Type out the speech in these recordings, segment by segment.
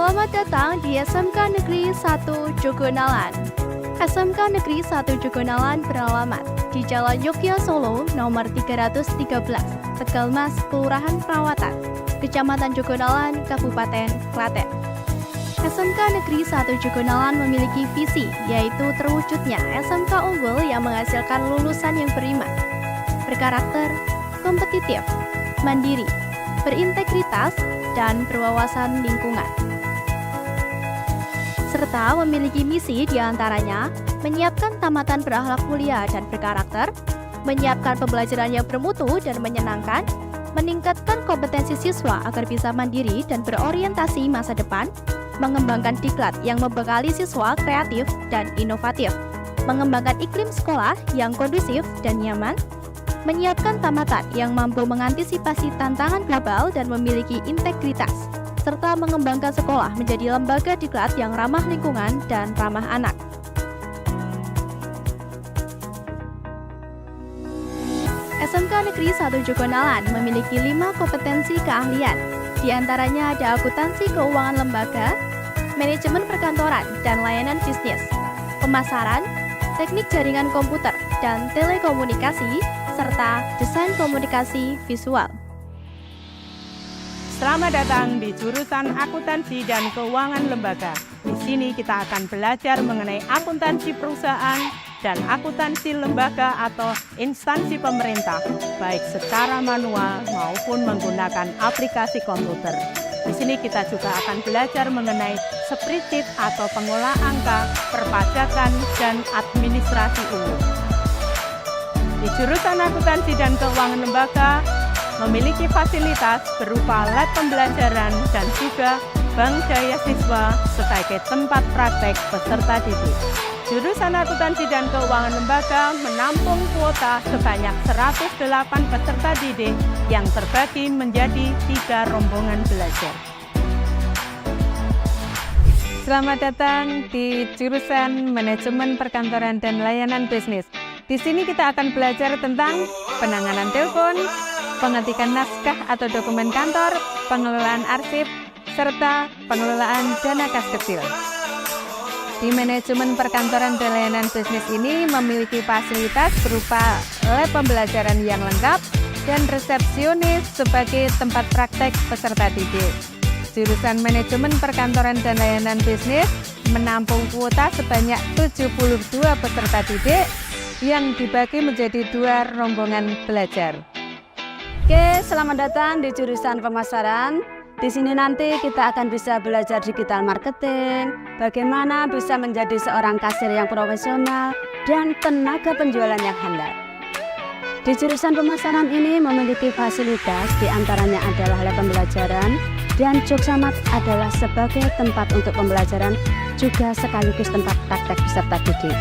Selamat datang di SMK Negeri 1 Jogonalan. SMK Negeri 1 Jogonalan beralamat di Jalan Yogya Solo nomor 313, Tegalmas, Kelurahan Perawatan, Kecamatan Jogonalan, Kabupaten Klaten. SMK Negeri 1 Jogonalan memiliki visi, yaitu terwujudnya SMK unggul yang menghasilkan lulusan yang beriman, berkarakter, kompetitif, mandiri, berintegritas, dan berwawasan lingkungan. Serta memiliki misi diantaranya menyiapkan tamatan berakhlak mulia dan berkarakter, menyiapkan pembelajaran yang bermutu dan menyenangkan, meningkatkan kompetensi siswa agar bisa mandiri dan berorientasi masa depan, mengembangkan diklat yang membekali siswa kreatif dan inovatif, mengembangkan iklim sekolah yang kondusif dan nyaman, menyiapkan tamatan yang mampu mengantisipasi tantangan global dan memiliki integritas, serta mengembangkan sekolah menjadi lembaga diklat yang ramah lingkungan dan ramah anak. SMK Negeri 1 Jogonalan memiliki 5 kompetensi keahlian. Di antaranya ada akuntansi keuangan lembaga, manajemen perkantoran dan layanan bisnis, pemasaran, teknik jaringan komputer dan telekomunikasi, serta desain komunikasi visual. Selamat datang di jurusan Akuntansi dan Keuangan Lembaga. Di sini kita akan belajar mengenai akuntansi perusahaan dan akuntansi lembaga atau instansi pemerintah, baik secara manual maupun menggunakan aplikasi komputer. Di sini kita juga akan belajar mengenai spreadsheet atau pengolah angka, perpajakan, dan administrasi umum. Di jurusan Akuntansi dan Keuangan Lembaga memiliki fasilitas berupa lab pembelajaran dan juga bank jaya siswa sebagai tempat praktek peserta didik. Jurusan Akuntansi dan Keuangan Lembaga menampung kuota sebanyak 108 peserta didik yang terbagi menjadi 3 rombongan belajar. Selamat datang di jurusan Manajemen Perkantoran dan Layanan Bisnis. Di sini kita akan belajar tentang penanganan telepon, pengetikan naskah atau dokumen kantor, pengelolaan arsip, serta pengelolaan dana kas kecil. Di manajemen perkantoran dan layanan bisnis ini memiliki fasilitas berupa lab pembelajaran yang lengkap dan resepsionis sebagai tempat praktek peserta didik. Jurusan manajemen perkantoran dan layanan bisnis menampung kuota sebanyak 72 peserta didik yang dibagi menjadi 2 rombongan belajar. Oke, selamat datang di jurusan pemasaran. Di sini nanti kita akan bisa belajar digital marketing, bagaimana bisa menjadi seorang kasir yang profesional, dan tenaga penjualan yang handal. Di jurusan pemasaran ini memiliki fasilitas, diantaranya adalah lab pembelajaran, dan Joksamat adalah sebagai tempat untuk pembelajaran, juga sekaligus tempat praktek peserta didik.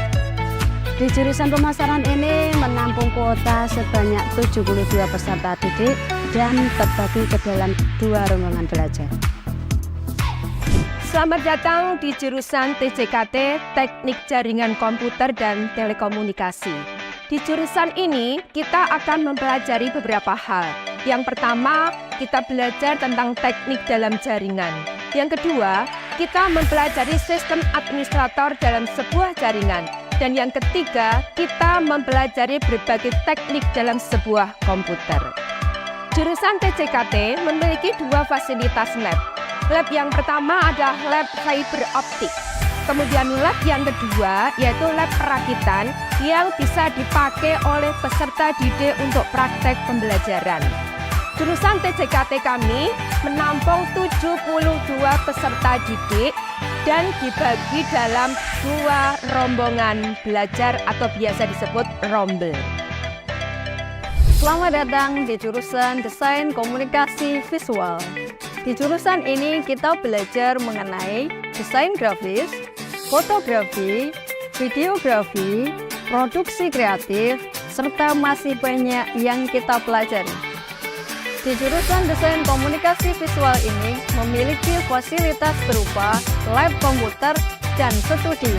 Di jurusan pemasaran ini menampung kuota sebanyak 72 peserta didik dan terbagi ke dalam 2 rombongan belajar. Selamat datang di jurusan TJKT, Teknik Jaringan Komputer dan Telekomunikasi. Di jurusan ini kita akan mempelajari beberapa hal. Yang pertama, kita belajar tentang teknik dalam jaringan. Yang kedua, kita mempelajari sistem administrator dalam sebuah jaringan. Dan yang ketiga, kita mempelajari berbagai teknik dalam sebuah komputer. Jurusan TJKT memiliki 2 fasilitas lab. Lab yang pertama adalah lab fiber optik. Kemudian lab yang kedua yaitu lab perakitan yang bisa dipakai oleh peserta didik untuk praktek pembelajaran. Jurusan TJKT kami menampung 72 peserta didik dan dibagi dalam 2 rombongan belajar atau biasa disebut rombel. Selamat datang di jurusan Desain Komunikasi Visual. Di jurusan ini kita belajar mengenai desain grafis, fotografi, videografi, produksi kreatif, serta masih banyak yang kita pelajari. Di jurusan Desain Komunikasi Visual ini memiliki fasilitas berupa lab komputer dan studio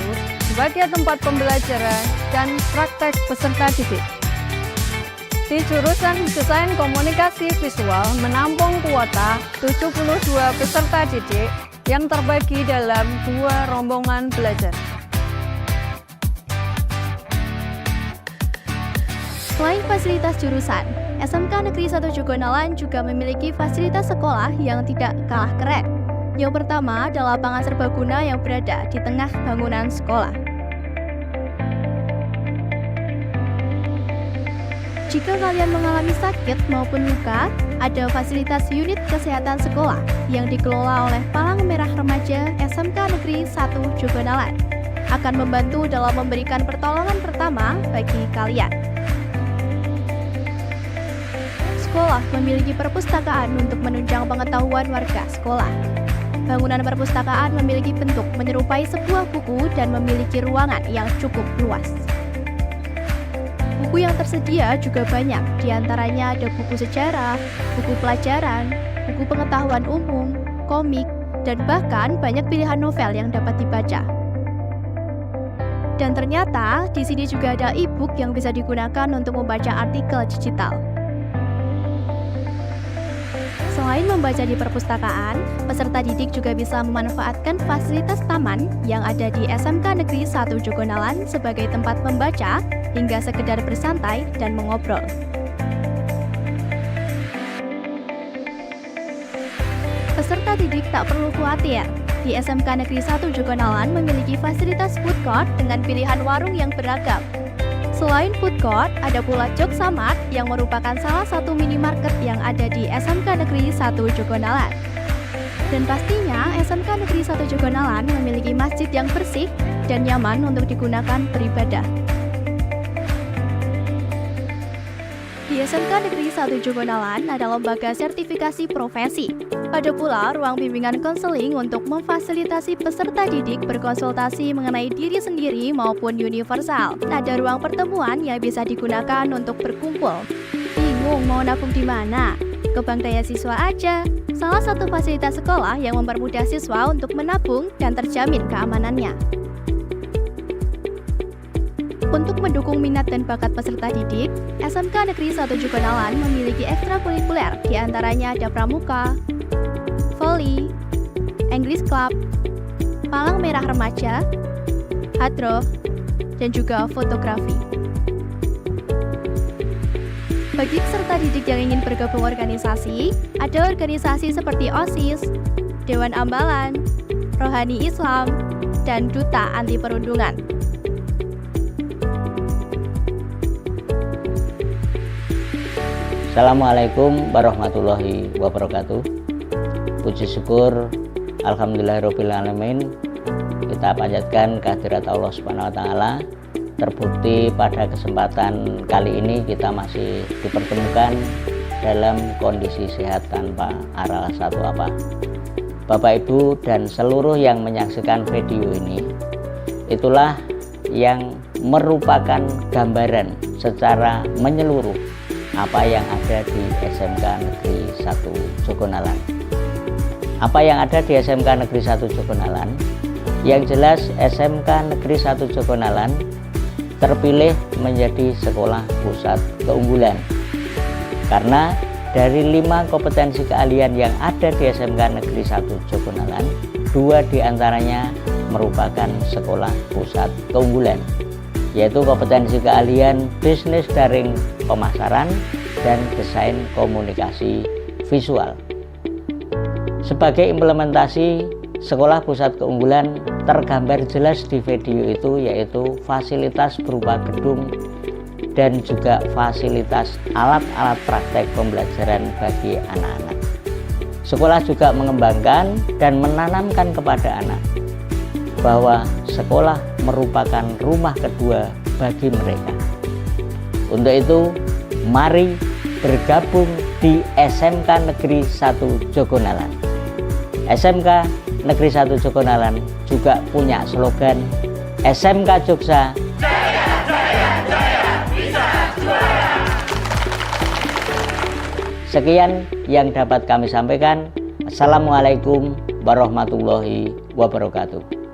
sebagai tempat pembelajaran dan praktek peserta didik. Di jurusan Desain Komunikasi Visual menampung kuota 72 peserta didik yang terbagi dalam 2 rombongan belajar. Selain fasilitas jurusan, SMK Negeri 1 Jogonalan juga memiliki fasilitas sekolah yang tidak kalah keren. Yang pertama adalah lapangan serbaguna yang berada di tengah bangunan sekolah. Jika kalian mengalami sakit maupun luka, ada fasilitas unit kesehatan sekolah yang dikelola oleh Palang Merah Remaja SMK Negeri 1 Jogonalan. Akan membantu dalam memberikan pertolongan pertama bagi kalian. Sekolah memiliki perpustakaan untuk menunjang pengetahuan warga sekolah. Bangunan perpustakaan memiliki bentuk menyerupai sebuah buku dan memiliki ruangan yang cukup luas. Buku yang tersedia juga banyak, diantaranya ada buku sejarah, buku pelajaran, buku pengetahuan umum, komik, dan bahkan banyak pilihan novel yang dapat dibaca. Dan ternyata di sini juga ada e-book yang bisa digunakan untuk membaca artikel digital. Selain membaca di perpustakaan, peserta didik juga bisa memanfaatkan fasilitas taman yang ada di SMK Negeri 1 Jogonalan sebagai tempat membaca hingga sekedar bersantai dan mengobrol. Peserta didik tak perlu khawatir. Di SMK Negeri 1 Jogonalan memiliki fasilitas food court dengan pilihan warung yang beragam. Selain food court, ada pula Joksamart yang merupakan salah satu minimarket yang ada di SMK Negeri 1 Jogonalan. Dan pastinya SMK Negeri 1 Jogonalan memiliki masjid yang bersih dan nyaman untuk digunakan beribadah. Di SMK Negeri 1 Jogonalan ada lembaga sertifikasi profesi. Ada pula ruang bimbingan konseling untuk memfasilitasi peserta didik berkonsultasi mengenai diri sendiri maupun universal. Ada ruang pertemuan yang bisa digunakan untuk berkumpul. Bingung mau nabung di mana? Ke Bank Daya Siswa aja. Salah satu fasilitas sekolah yang mempermudah siswa untuk menabung dan terjamin keamanannya. Untuk mendukung minat dan bakat peserta didik, SMK Negeri 1 Jogonalan memiliki ekstrakurikuler, diantaranya ada pramuka, voli, English Club, Palang Merah Remaja, hadroh, dan juga fotografi. Bagi peserta didik yang ingin bergabung organisasi, ada organisasi seperti OSIS, Dewan Ambalan, Rohani Islam, dan Duta Anti Perundungan. Assalamualaikum warahmatullahi wabarakatuh. Puji syukur alhamdulillahirobbilalamin, kita panjatkan kehadirat Allah Subhanahu wa taala. Terbukti pada kesempatan kali ini kita masih dipertemukan dalam kondisi sehat tanpa aral satu apa. Bapak Ibu dan seluruh yang menyaksikan video ini, itulah yang merupakan gambaran secara menyeluruh apa yang ada di SMK Negeri 1 Jogonalan. Apa yang ada di SMK Negeri 1 Jogonalan? Yang jelas SMK Negeri 1 Jogonalan terpilih menjadi sekolah pusat keunggulan. Karena dari 5 kompetensi keahlian yang ada di SMK Negeri 1 Jogonalan, 2 diantaranya merupakan sekolah pusat keunggulan, yaitu kompetensi keahlian bisnis daring pemasaran dan desain komunikasi visual. Sebagai implementasi sekolah pusat keunggulan tergambar jelas di video itu, yaitu fasilitas berupa gedung dan juga fasilitas alat-alat praktek pembelajaran bagi anak-anak. Sekolah juga mengembangkan dan menanamkan kepada anak bahwa sekolah merupakan rumah kedua bagi mereka. Untuk itu, mari bergabung di SMK Negeri 1 Jogonalan. SMK Negeri 1 Jogonalan juga punya slogan SMK Jogja. Jaya, jaya, jaya, bisa juara. Sekian yang dapat kami sampaikan. Assalamualaikum warahmatullahi wabarakatuh.